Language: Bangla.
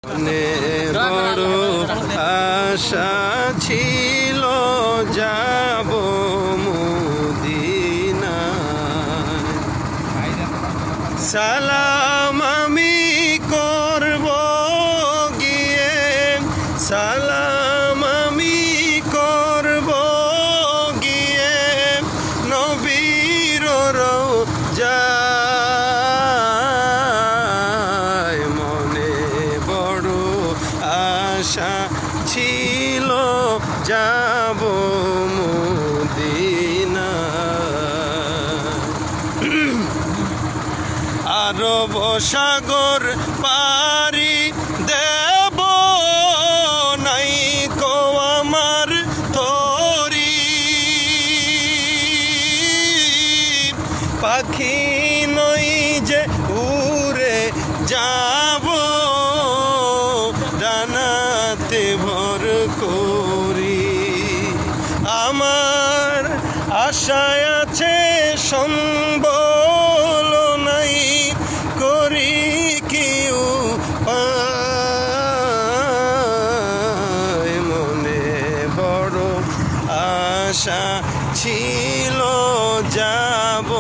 বড় আশা ছিল যাব মদিনায়, সালাম আমি করব গিয়ে, সালাম আমি করব গিয়ে নবীর রওজায়। মনে বড় আশা ছিল যাব মদিনায়। আরব সাগর পারি দেব নাই কো আমার তরি, পাখি নই যে উড়ে যাব ডানাতে ভর করি। আমার আশায় আছে সম্বল নাই, করি কি উপায়। মনে বড় আশা ছিল যাব